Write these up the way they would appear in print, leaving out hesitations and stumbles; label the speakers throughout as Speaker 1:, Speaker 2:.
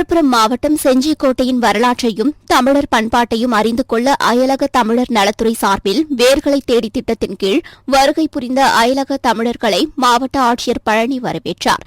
Speaker 1: விழுப்புரம் மாவட்டம் செஞ்சிக்கோட்டையின் வரலாற்றையும் தமிழர் பண்பாட்டையும் அறிந்து கொள்ள அயலக தமிழர் நலத்துறை சார்பில் வேர்களை தேடி திட்டத்தின் கீழ் வருகை புரிந்த அயலக தமிழர்களை மாவட்ட ஆட்சியர் பழனி வரவேற்றார்.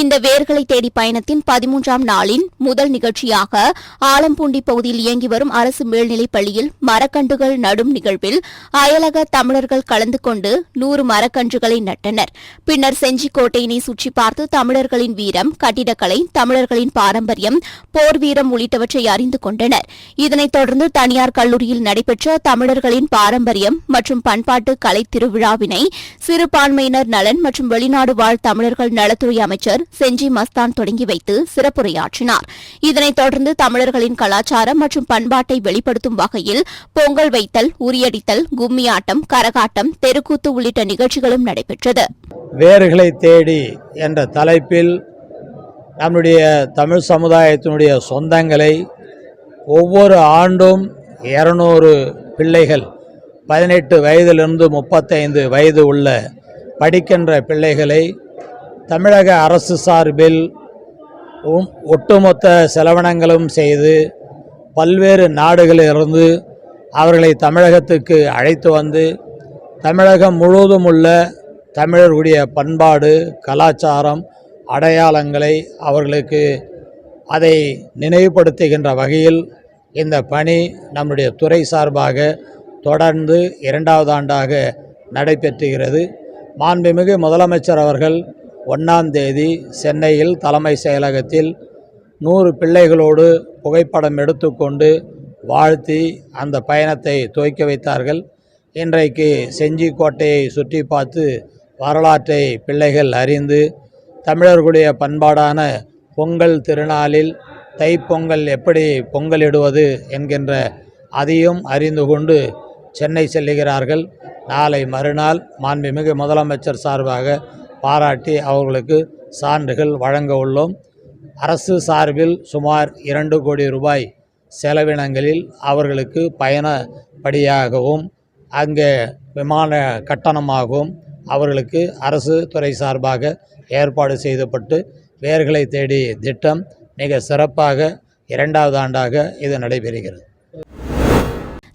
Speaker 1: இந்த வேர்களை தேடி பயணத்தின் 13ஆம் நாளின் முதல் நிகழ்ச்சியாக ஆலம்பூண்டி பகுதியில் இயங்கி வரும் அரசு மேல்நிலைப் பள்ளியில் மரக்கன்றுகள் நடும் நிகழ்வில் அயலக தமிழர்கள் கலந்து கொண்டு 100 மரக்கன்றுகளை நட்டனர். பின்னர் செஞ்சிக்கோட்டையினை சுற்றி பார்த்து தமிழர்களின் வீரம், கட்டிடக்கலை, தமிழர்களின் பாரம்பரியம், போர் வீரம் உள்ளிட்டவற்றை அறிந்து கொண்டனர். இதனைத் தொடர்ந்து தனியார் கல்லூரியில் நடைபெற்ற தமிழர்களின் பாரம்பரியம் மற்றும் பண்பாட்டு கலை திருவிழாவினை சிறுபான்மையினர் நலன் மற்றும் வெளிநாடு வாழ் தமிழர்கள் நலத்துறை அமைச்சர் செஞ்சி மஸ்தான் தொடங்கி வைத்து சிறப்புரையாற்றினார். இதனைத் தொடர்ந்து தமிழர்களின் கலாச்சாரம் மற்றும் பண்பாட்டை வெளிப்படுத்தும் வகையில் பொங்கல் வைத்தல், உரியடித்தல், கும்மியாட்டம், கரகாட்டம், தெருக்கூத்து உள்ளிட்ட நிகழ்ச்சிகளும் நடைபெற்றது.
Speaker 2: வேர்களை தேடி என்ற தலைப்பில் நம்முடைய தமிழ் சமுதாயத்தினுடைய சொந்தங்களை ஒவ்வொரு ஆண்டும் 200 பிள்ளைகள் 18 வயதிலிருந்து 35 வயது உள்ள படிக்கின்ற பிள்ளைகளை தமிழக அரசு சார்பில் ஒட்டுமொத்த செலவினங்களும் செய்து பல்வேறு நாடுகளிலிருந்து அவர்களை தமிழகத்துக்கு அழைத்து வந்து தமிழகம் முழுவதும் உள்ள தமிழர்களுடைய பண்பாடு, கலாச்சாரம், அடையாளங்களை அவர்களுக்கு அதை நினைவுபடுத்துகின்ற வகையில் இந்த பணி நம்முடைய துறை சார்பாக தொடர்ந்து 2வது ஆண்டாக நடைபெற்றுகிறது. மாண்புமிகு முதலமைச்சர் அவர்கள் 1ஆம் தேதி சென்னையில் தலைமை செயலகத்தில் 100 பிள்ளைகளோடு புகைப்படம் எடுத்துக்கொண்டு வாழ்த்தி அந்த பயணத்தை துவக்கி வைத்தார்கள். இன்றைக்கு செஞ்சிக்கோட்டையை சுற்றி பார்த்து வரலாற்றை பிள்ளைகள் அறிந்து தமிழர்களுடைய பண்பாடான பொங்கல் திருநாளில் தைப்பொங்கல் எப்படி பொங்கலிடுவது என்கின்ற அதையும் அறிந்து கொண்டு சென்னை செல்லுகிறார்கள். நாளை மறுநாள் மாண்புமிகு முதலமைச்சர் சார்பாக பாராட்டி அவர்களுக்கு சான்றுகள் வழங்க உள்ளோம். அரசு சார்பில் சுமார் 2 கோடி ரூபாய் செலவினங்களில் அவர்களுக்கு பயணப்படியாகவும் அங்கே விமான கட்டணமாகவும் அவர்களுக்கு அரசு துறை சார்பாக ஏற்பாடு செய்யப்பட்டு வேர்களை தேடி திட்டம் மிக சிறப்பாக 2வது ஆண்டாக இது நடைபெறுகிறது.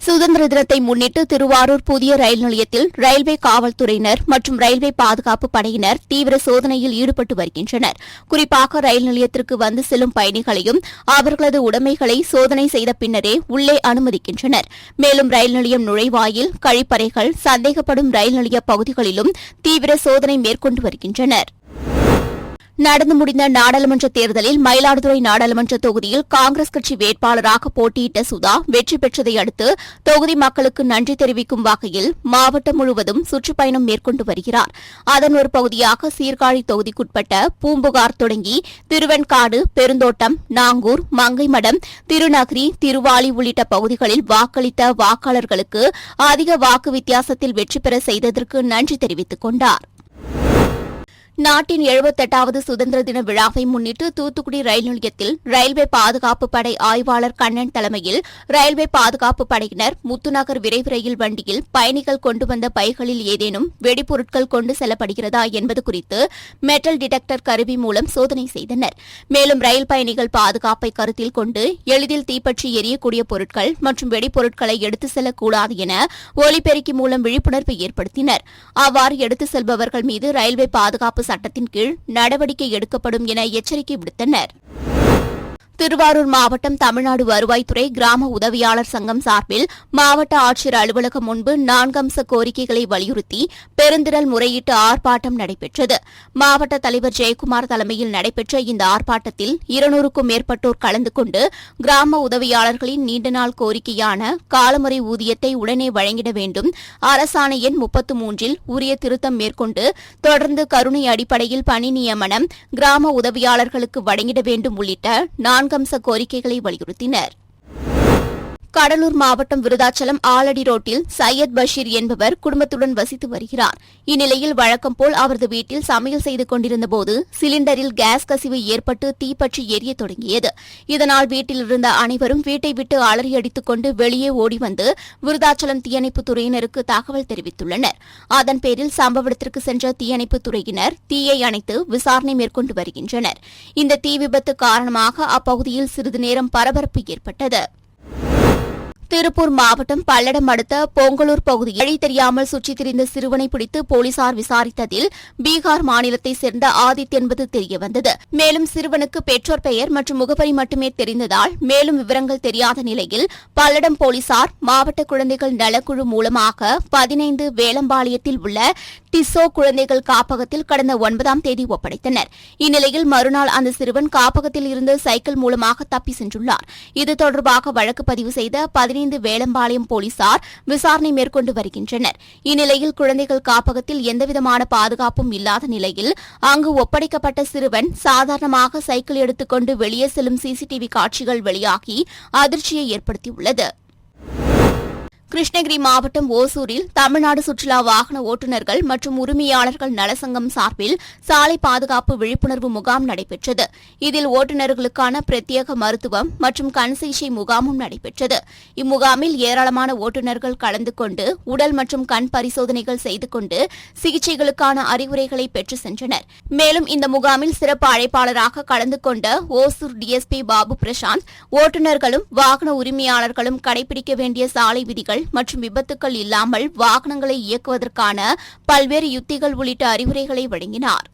Speaker 1: சுதந்திர தினத்தை முன்னிட்டு திருவாரூர் புதிய ரயில் நிலையத்தில் ரயில்வே காவல்துறையினர் மற்றும் ரயில்வே பாதுகாப்பு படையினர் தீவிர சோதனையில் ஈடுபட்டு வருகின்றனர். குறிப்பாக ரயில் நிலையத்திற்கு வந்து செல்லும் பயணிகளையும் அவர்களது உடைமைகளை சோதனை செய்த பின்னரே உள்ளே அனுமதிக்கின்றனர். மேலும் ரயில் நிலையம் நுழைவாயில், கழிப்பறைகள், சந்தேகப்படும் ரயில் நிலைய பகுதிகளிலும் தீவிர சோதனை மேற்கொண்டு வருகின்றனர். நடந்து முடிந்த நாடாளுமன்ற தேர்தலில் மயிலாடுதுறை நாடாளுமன்ற தொகுதியில் காங்கிரஸ் கட்சி வேட்பாளராக போட்டியிட்ட சுதா வெற்றி பெற்றதை அடுத்து தொகுதி மக்களுக்கு நன்றி தெரிவிக்கும் வகையில் மாவட்டம் முழுவதும் சுற்றுப்பயணம் மேற்கொண்டு வருகிறார். அதன் ஒரு பகுதியாக சீர்காழி தொகுதிக்குட்பட்ட பூம்புகார் தொடங்கி திருவெண்காடு, பெருந்தோட்டம், நாங்கூர், மங்கைமடம், திருநகரி, திருவாலி உள்ளிட்ட பகுதிகளில் வாக்களித்த வாக்காளர்களுக்கு அதிக வாக்கு வித்தியாசத்தில் வெற்றி பெற செய்ததற்கு நன்றி தெரிவித்துக் கொண்டார். நாட்டின் 78வது சுதந்திர தின விழாவை முன்னிட்டு தூத்துக்குடி ரயில் நிலையத்தில் ரயில்வே பாதுகாப்பு படை ஆய்வாளர் கண்ணன் தலைமையில் ரயில்வே பாதுகாப்பு படையினர் முத்துநகர் விரைவு ரயில் வண்டியில் பயணிகள் கொண்டு வந்த பைகளில் ஏதேனும் வெடிபொருட்கள் கொண்டு செல்லப்படுகிறதா என்பது குறித்து மெட்டல் டிடெக்டர் கருவி மூலம் சோதனை செய்தனர். மேலும் ரயில் பயணிகள் பாதுகாப்பை கருத்தில் கொண்டு எளிதில் தீப்பற்றி எரியக்கூடிய பொருட்கள் மற்றும் வெடிபொருட்களை எடுத்துச் செல்லக்கூடாது என ஒலிபெருக்கி மூலம் விழிப்புணர்வு ஏற்படுத்தினர். அவ்வாறு எடுத்துச் செல்பவர்கள் மீது ரயில்வே பாதுகாப்பு சட்டத்தின் கீழ் நடவடிக்கை எடுக்கப்படும் என எச்சரிக்கை விடுத்தனர். திருவாரூர் மாவட்டம் தமிழ்நாடு வருவாய்த்துறை கிராம உதவியாளர் சங்கம் சார்பில் மாவட்ட ஆட்சியர் அலுவலகம் முன்பு 4 அம்ச கோரிக்கைகளை வலியுறுத்தி பெருந்திரள் முறையீட்டு ஆர்ப்பாட்டம் நடைபெற்றது. மாவட்ட தலைவர் ஜெயக்குமார் தலைமையில் நடைபெற்ற இந்த ஆர்ப்பாட்டத்தில் 200க்கும் மேற்பட்டோர் கலந்து கொண்டு கிராம உதவியாளர்களின் நீண்ட நாள் கோரிக்கையான காலமுறை ஊதியத்தை உடனே வழங்கிட வேண்டும், அரசாணை எண் 33இல் உரிய திருத்தம் மேற்கொண்டு தொடர்ந்து கருணை அடிப்படையில் பணி நியமனம் கிராம உதவியாளர்களுக்கு வழங்கிட வேண்டும் உள்ளிட்ட 4 அம்ச கோரிக்கைகளை வலியுறுத்தினர். கடலூர் மாவட்டம் விருதாச்சலம் ஆலடி ரோட்டில் சையத் பஷீர் என்பவர் குடும்பத்துடன் வசித்து வருகிறார். இந்நிலையில் வழக்கம் போல் அவரது வீட்டில் சமையல் செய்து கொண்டிருந்தபோது சிலிண்டரில் கேஸ் கசிவு ஏற்பட்டு தீப்பற்றி எரிய தொடங்கியது. இதனால் வீட்டில் இருந்த அனைவரும் வீட்டை விட்டு அலறியடித்துக் கொண்டு வெளியே ஓடி வந்து விருதாச்சலம் தீயணைப்புத் துறையினருக்கு தகவல் தெரிவித்துள்ளனர். அதன் பேரில் சம்பவ இடத்திற்கு சென்ற தீயணைப்புத் துறையினர் தீயை அணைத்து விசாரணை மேற்கொண்டு வருகின்றனர். இந்த தீ விபத்து காரணமாக அப்பகுதியில் சிறிது நேரம் பரபரப்பு ஏற்பட்டது. திருப்பூர் மாவட்டம் பல்லடம் அடுத்த பொங்கலூர் பகுதியில் வழி தெரியாமல் சுற்றித் திரிந்த சிறுவனை பிடித்து போலீசார் விசாரித்ததில் பீகார் மாநிலத்தைச் சேர்ந்த ஆதித் என்பது தெரியவந்தது. மேலும் சிறுவனுக்கு பெற்றோர் பெயர் மற்றும் முகவரி மட்டுமே தெரிந்ததால் மேலும் விவரங்கள் தெரியாத நிலையில் பல்லடம் போலீசார் மாவட்ட குழந்தைகள் நலக்குழு மூலமாக 15 வேலம்பாளையத்தில் உள்ள டிசோ குழந்தைகள் காப்பகத்தில் கடந்த 9ஆம் தேதி ஒப்படைத்தனர். இந்நிலையில் மறுநாள் அந்த சிறுவன் காப்பகத்தில் இருந்து சைக்கிள் மூலமாக தப்பி சென்றுள்ளார். இது தொடர்பாக வழக்கு பதிவு செய்த 15 வேலம்பாளையம் போலீசார் விசாரணை மேற்கொண்டு வருகின்றனர். இந்நிலையில் குழந்தைகள் காப்பகத்தில் எந்தவிதமான பாதுகாப்பும் இல்லாத நிலையில் அங்கு ஒப்படைக்கப்பட்ட சிறுவன் சாதாரணமாக சைக்கிள் எடுத்துக்கொண்டு வெளியே செல்லும் சிசிடிவி காட்சிகள் வெளியாகி அதிர்ச்சியை ஏற்படுத்தியுள்ளது. கிருஷ்ணகிரி மாவட்டம் ஓசூரில் தமிழ்நாடு சுற்றுலா வாகன ஓட்டுநர்கள் மற்றும் உரிமையாளர்கள் நலசங்கம் சார்பில் சாலை பாதுகாப்பு விழிப்புணர்வு முகாம் நடைபெற்றது. இதில் ஓட்டுநர்களுக்கான பிரத்யேக மருத்துவம் மற்றும் கண் சிகிச்சை முகாமும் நடைபெற்றது. இம்முகாமில் ஏராளமான ஓட்டுநர்கள் கலந்து கொண்டு உடல் மற்றும் கண் பரிசோதனைகள் செய்து கொண்டு சிகிச்சைகளுக்கான அறிவுரைகளை பெற்று சென்றனர். மேலும் இந்த முகாமில் சிறப்பு அழைப்பாளராக கலந்து கொண்ட ஓசூர் டிஎஸ்பி பாபு பிரசாந்த் ஓட்டுநர்களும் வாகன உரிமையாளர்களும் கடைபிடிக்க வேண்டிய சாலை விதிகள் மற்றும் விபத்துக்கள் இல்லாமல் வாகனங்களை இயக்குவதற்கான பல்வேறு யுத்திகள் உள்ளிட்ட அறிவுரைகளை வழங்கினார்.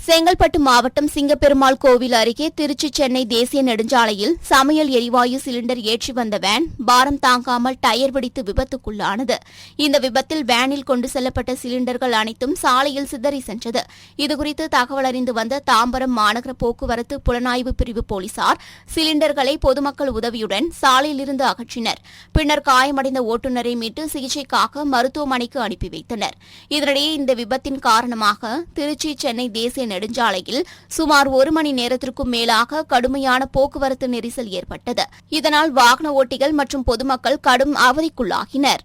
Speaker 1: செங்கல்பட்டு மாவட்டம் சிங்கப்பெருமாள் கோவில் அருகே திருச்சி சென்னை தேசிய நெடுஞ்சாலையில் சமையல் எரிவாயு சிலிண்டர் ஏற்றி வந்த வேன் பாரம் தாங்காமல் டயர் வெடித்து விபத்துக்குள்ளானது. இந்த விபத்தில் வேனில் கொண்டு செல்லப்பட்ட சிலிண்டர்கள் அனைத்தும் சாலையில் சிதறி சென்றது. இதுகுறித்து தகவல் அறிந்து வந்த தாம்பரம் மாநகர போக்குவரத்து புலனாய்வு பிரிவு போலீசார் சிலிண்டர்களை பொதுமக்கள் உதவியுடன் சாலையிலிருந்து அகற்றினர். பின்னர் காயமடைந்த ஓட்டுநரை மீட்டு சிகிச்சைக்காக மருத்துவமனைக்கு அனுப்பி வைத்தனர். இதனிடையே இந்த விபத்தின் காரணமாக திருச்சி சென்னை தேசிய நெடுஞ்சாலையில் சுமார் 1 மணி நேரத்திற்கும் மேலாக கடுமையான போக்குவரத்து நெரிசல் ஏற்பட்டது. இதனால் வாகன ஓட்டிகள் மற்றும் பொதுமக்கள் கடும் அவதிக்குள்ளாகினர்.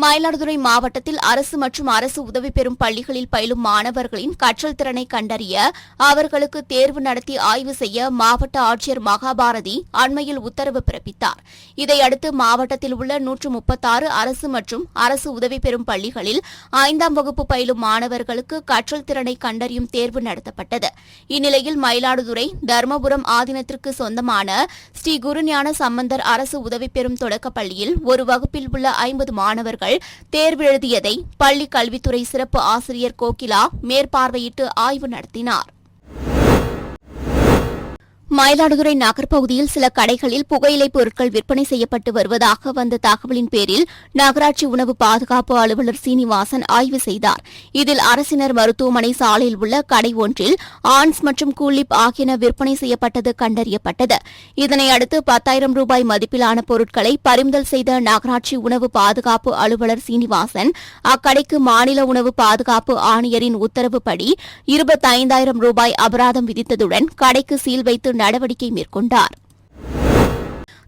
Speaker 1: மயிலாடுதுறை மாவட்டத்தில் அரசு மற்றும் அரசு உதவி பெறும் பள்ளிகளில் பயிலும் மாணவர்களின் கற்றல் திறனை கண்டறிய அவர்களுக்கு தேர்வு நடத்தி ஆய்வு செய்ய மாவட்ட ஆட்சியர் மகாபாரதி அண்மையில் உத்தரவு பிறப்பித்தார். இதையடுத்து மாவட்டத்தில் உள்ள 136 அரசு மற்றும் அரசு உதவி பெறும் பள்ளிகளில் 5ஆம் வகுப்பு பயிலும் மாணவர்களுக்கு கற்றல் திறனை கண்டறியும் தேர்வு நடத்தப்பட்டது. இந்நிலையில் மயிலாடுதுறை தர்மபுரம் ஆதீனத்திற்கு சொந்தமான ஸ்ரீ குருஞான சம்பந்தர் அரசு உதவி பெறும் தொடக்கப்பள்ளியில் ஒரு வகுப்பில் உள்ள 50 மாணவர்கள் தேர்வு எழுதியதை பள்ளி கல்வித்துறை சிறப்பு ஆசிரியர் கோகிலா மேற்பார்வையிட்டு ஆய்வு நடத்தினார். மயிலாடுதுறை நகர்ப்பகுதியில் சில கடைகளில் புகையிலைப் பொருட்கள் விற்பனை செய்யப்பட்டு வருவதாக வந்த தகவலின் பேரில் நகராட்சி உணவு பாதுகாப்பு அலுவலர் சீனிவாசன் ஆய்வு செய்தார். இதில் அரசினர் மருத்துவமனை சாலையில் உள்ள கடை ஒன்றில் ஆன்ஸ் மற்றும் கூலிப் ஆகியன விற்பனை செய்யப்பட்டது கண்டறியப்பட்டது. இதனையடுத்து 10,000 ரூபாய் மதிப்பிலான பொருட்களை பறிமுதல் செய்த நகராட்சி உணவு பாதுகாப்பு அலுவலர் சீனிவாசன் அக்கடைக்கு மாநில உணவு பாதுகாப்பு ஆணையரின் உத்தரவுப்படி 25,000 ரூபாய் அபராதம் விதித்ததுடன் கடைக்கு சீல் வைத்து நடவடிக்கை மேற்கொண்டார்.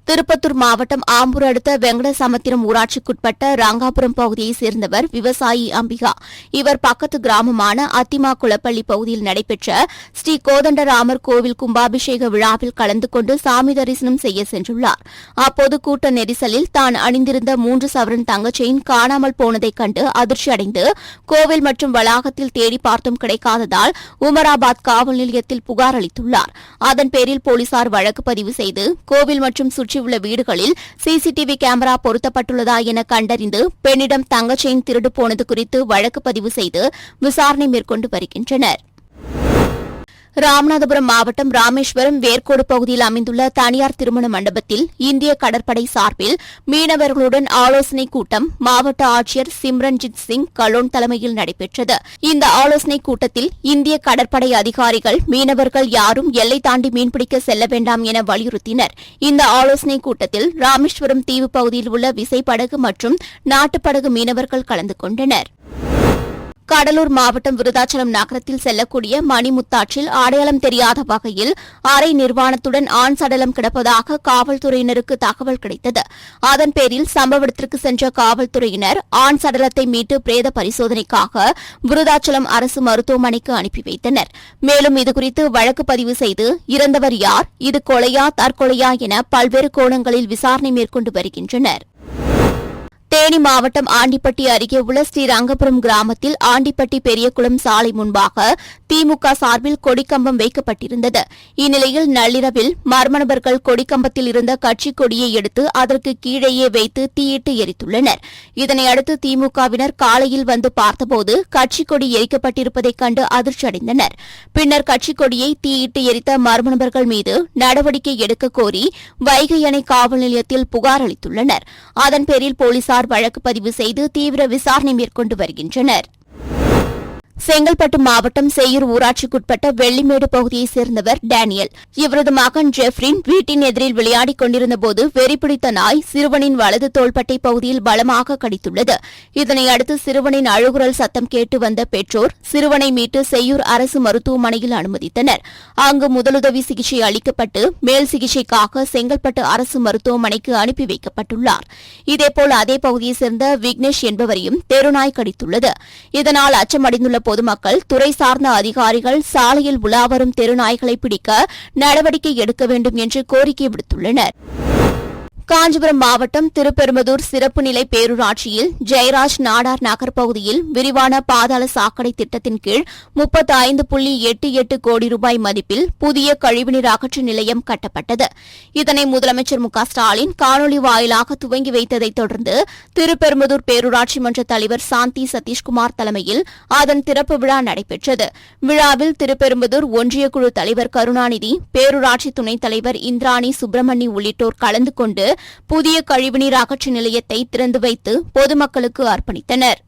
Speaker 1: திருப்பத்தூர் மாவட்டம் ஆம்பூர் அடுத்த வெங்கடசமுத்திரம் ஊராட்சிக்குட்பட்ட ரங்காபுரம் பகுதியைச் சேர்ந்தவர் விவசாயி அம்பிகா. இவர் பக்கத்து கிராமமான அத்திமா குளப்பள்ளி பகுதியில் நடைபெற்ற ஸ்ரீ கோதண்டராமர் கோவில் கும்பாபிஷேக விழாவில் கலந்து கொண்டு சாமி தரிசனம் செய்ய சென்றுள்ளார். அப்போது கூட்ட நெரிசலில் தான் அணிந்திருந்த 3 சவரன் தங்க செயின் காணாமல் போனதைக் கண்டு அதிர்ச்சியடைந்து கோவில் மற்றும் வளாகத்தில் தேடி பார்த்தும் கிடைக்காததால் உமராபாத் காவல் நிலையத்தில் புகார் அளித்துள்ளார். அதன் பேரில் போலீசார் வழக்கு பதிவு செய்து கோவில் மற்றும் சுற்றி உள்ள வீடுகளில் சிசிடிவி கேமரா பொருத்தப்பட்டுள்ளதா என கண்டறிந்து பெண்ணிடம் தங்க செயின் திருடு போனது குறித்து வழக்கு பதிவு செய்து விசாரணை மேற்கொண்டு வருகின்றனர். ராமநாதபுரம் மாவட்டம் ராமேஸ்வரம் வேர்க்கோடு பகுதியில் அமைந்துள்ள தனியார் திருமண மண்டபத்தில் இந்திய கடற்படை சார்பில் மீனவர்களுடன் ஆலோசனைக் கூட்டம் மாவட்ட ஆட்சியர் சிம்ரன்ஜித் சிங் கலோன் தலைமையில் நடைபெற்றது. இந்த ஆலோசனைக் கூட்டத்தில் இந்திய கடற்படை அதிகாரிகள் மீனவர்கள் யாரும் எல்லை தாண்டி மீன்பிடிக்க செல்ல வேண்டாம் என வலியுறுத்தினர். இந்த ஆலோசனைக் கூட்டத்தில் ராமேஸ்வரம் தீவு பகுதியில் உள்ள விசைப்படகு மற்றும் நாட்டுப்படகு மீனவர்கள் கலந்து கொண்டனர். கடலூர் மாவட்டம் விருதாச்சலம் நகரத்தில் செல்லக்கூடிய மணிமுத்தாற்றில் அடையாளம் தெரியாத வகையில் அரை நிர்வாணத்துடன் ஆண் சடலம் கிடப்பதாக காவல்துறையினருக்கு தகவல் கிடைத்தது. அதன் பேரில் சம்பவ இடத்திற்கு சென்ற காவல்துறையினர் ஆண் சடலத்தை மீட்டு பிரேத பரிசோதனைக்காக விருதாச்சலம் அரசு மருத்துவமனைக்கு அனுப்பி வைத்தனர். மேலும் இதுகுறித்து வழக்கு பதிவு செய்து இறந்தவர் யார், இது கொலையா தற்கொலையா என பல்வேறு கோணங்களில் விசாரணை மேற்கொண்டு வருகின்றனர். தேனி மாவட்டம் ஆண்டிப்பட்டி அருகே உள்ள ஸ்ரீரங்கபுரம் கிராமத்தில் ஆண்டிப்பட்டி பெரியகுளம் சாலை முன்பாக திமுக சார்பில் கொடிக்கம்பம் வைக்கப்பட்டிருந்தது. இந்நிலையில் நள்ளிரவில் மர்ம நபர்கள் கொடிக்கம்பத்தில் இருந்த கட்சிக் கொடியை எடுத்து அதற்கு கீழேயே வைத்து தீயிட்டு எரித்துள்ளனர். இதனையடுத்து திமுகவினர் காலையில் வந்து பார்த்தபோது கட்சிக் கொடி எரிக்கப்பட்டிருப்பதைக் கண்டு அதிர்ச்சியடைந்தனர். பின்னர் கட்சிக் கொடியை தீயிட்டு எரித்த மர்ம நபர்கள் மீது நடவடிக்கை எடுக்க கோரி வைகை அணை காவல் நிலையத்தில் புகார் அளித்துள்ளனர். அதன் பேரில் போலீசார் வழக்கு பதிவு செய்து தீவிர விசாரணை மேற்கொண்டு வருகின்றனர். செங்கல்பட்டு மாவட்டம் செய்யூர் ஊராட்சிக்குட்பட்ட வெள்ளிமேடு பகுதியைச் சேர்ந்தவர் டேனியல். இவரது மகன் ஜெஃப்ரின் வீட்டின் எதிரில் விளையாடிக் கொண்டிருந்தபோது வெறிபிடித்த நாய் சிறுவனின் வலது தோள்பட்டை பகுதியில் பலமாக கடித்துள்ளது. இதனையடுத்து சிறுவனின் அழுகுரல் சத்தம் கேட்டு வந்த பெற்றோர் சிறுவனை மீட்டு செய்யூர் அரசு மருத்துவமனையில் அனுமதித்தனர். அங்கு முதலுதவி சிகிச்சை அளிக்கப்பட்டு மேல் சிகிச்சைக்காக செங்கல்பட்டு அரசு மருத்துவமனைக்கு அனுப்பி வைக்கப்பட்டுள்ளார். இதேபோல் அதே பகுதியைச் சேர்ந்த விக்னேஷ் என்பவரையும் தெருநாய் கடித்துள்ளது. இதனால் அச்சமடைந்துள்ள பொதுமக்கள் துறை சார்ந்த அதிகாரிகள் சாலையில் உலாவரும் தெருநாய்களை பிடிக்க நடவடிக்கை எடுக்க வேண்டும் என்று கோரிக்கை விடுத்துள்ளனர். காஞ்சிபுரம் மாவட்டம் திருப்பெரும்புதூர் சிறப்பு நிலை பேரூராட்சியில் ஜெயராஜ் நாடார் நகர் பகுதியில் விரிவான பாதாள சாக்கடை திட்டத்தின் கீழ் 35.88 கோடி ரூபாய் மதிப்பில் புதிய கழிவுநீர் அகற்று நிலையம் கட்டப்பட்டது. இதனை முதலமைச்சர் மு.க.ஸ்டாலின் காணொலி வாயிலாக துவங்கி வைத்ததைத் தொடர்ந்து திருப்பெரும்புதூர் பேரூராட்சி மன்ற தலைவர் சாந்தி சதீஷ்குமார் தலைமையில் அதன் திறப்பு விழா நடைபெற்றது. விழாவில் திருப்பெரும்புதூர் ஒன்றியக்குழு தலைவர் கருணாநிதி, பேரூராட்சி துணைத் தலைவர் இந்திராணி சுப்பிரமணி உள்ளிட்டோர் கலந்து கொண்டு புதிய கழிவுநீர் அகற்று நிலையத்தை திறந்து வைத்து பொதுமக்களுக்கு அர்ப்பணித்தனர்.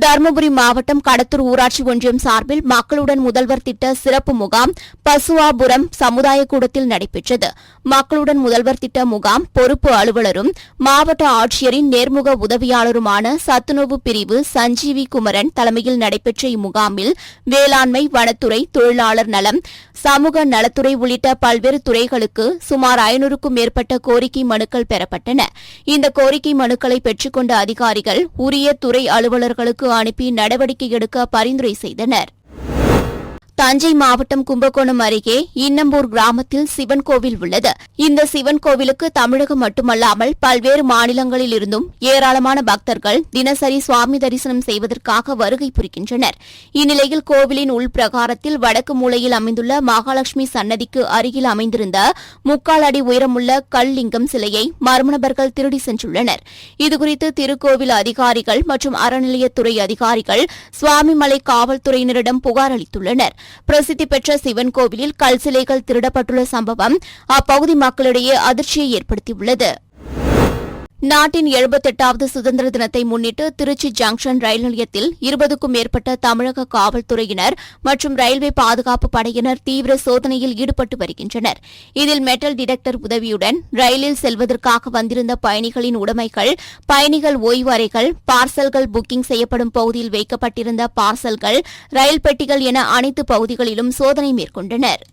Speaker 1: தருமபுரி மாவட்டம் கடத்தூர் ஊராட்சி ஒன்றியம் சார்பில் மக்களுடன் முதல்வர் திட்ட சிறப்பு முகாம் பசுவாபுரம் சமுதாய கூடத்தில் நடைபெற்றது. மக்களுடன் முதல்வர் திட்ட முகாம் பொறுப்பு அலுவலரும் மாவட்ட ஆட்சியரின் நேர்முக உதவியாளருமான சத்துணவு பிரிவு சஞ்சீவி குமரன் தலைமையில் நடைபெற்ற இம்முகாமில் வேளாண்மை, வனத்துறை, தொழிலாளர் நலம், சமூக நலத்துறை உள்ளிட்ட பல்வேறு துறைகளுக்கு சுமார் 500க்கும் மேற்பட்ட கோரிக்கை மனுக்கள் பெறப்பட்டன. இந்த கோரிக்கை மனுக்களை பெற்றுக்கொண்ட அதிகாரிகள் உரிய துறை அலுவலர்களுக்கு அனுப்பி நடவடிக்கை எடுக்க பரிந்துரை செய்தனர். தஞ்சை மாவட்டம் கும்பகோணம் அருகே இன்னம்பூர் கிராமத்தில் சிவன் கோவில் உள்ளது. இந்த சிவன் கோவிலுக்கு தமிழகம் மட்டுமல்லாமல் பல்வேறு மாநிலங்களில் இருந்தும் ஏராளமான பக்தர்கள் தினசரி சுவாமி தரிசனம் செய்வதற்காக வருகை புரிகின்றனர். இந்நிலையில் கோவிலின் உள்பிரகாரத்தில் வடக்கு மூலையில் அமைந்துள்ள மகாலட்சுமி சன்னதிக்கு அருகில் அமைந்திருந்த 3/4 அடி உயரமுள்ள கல் லிங்கம் சிலையை மர்ம நபர்கள் திருடி சென்றுள்ளனர். இதுகுறித்து திருக்கோவில் அதிகாரிகள் மற்றும் அறநிலையத்துறை அதிகாரிகள் சுவாமிமலை காவல்துறையினரிடம் புகார் அளித்துள்ளனர். பிரசித்தி பெற்ற சிவன் கோவிலில் கல் சிலைகள் திருடப்பட்டுள்ள சம்பவம் அப்பகுதி மக்களிடையே அதிர்ச்சியை ஏற்படுத்தியுள்ளது. நாட்டின் 78வது சுதந்திர தினத்தை முன்னிட்டு திருச்சி ஜங்ஷன் ரயில் நிலையத்தில் 20க்கும் மேற்பட்ட தமிழக காவல்துறையினர் மற்றும் ரயில்வே பாதுகாப்பு படையினர் தீவிர சோதனையில் ஈடுபட்டு வருகின்றனர். இதில் மெட்டல் டிடெக்டர் உதவியுடன் ரயிலில் செல்வதற்காக வந்திருந்த பயணிகளின் உடைமைகள், பயணிகள் ஓய்வு அறைகள், பார்சல்கள் புக்கிங் செய்யப்படும் பகுதியில் வைக்கப்பட்டிருந்த பார்சல்கள், ரயில் பெட்டிகள் என அனைத்து பகுதிகளிலும் சோதனை மேற்கொண்டனர்.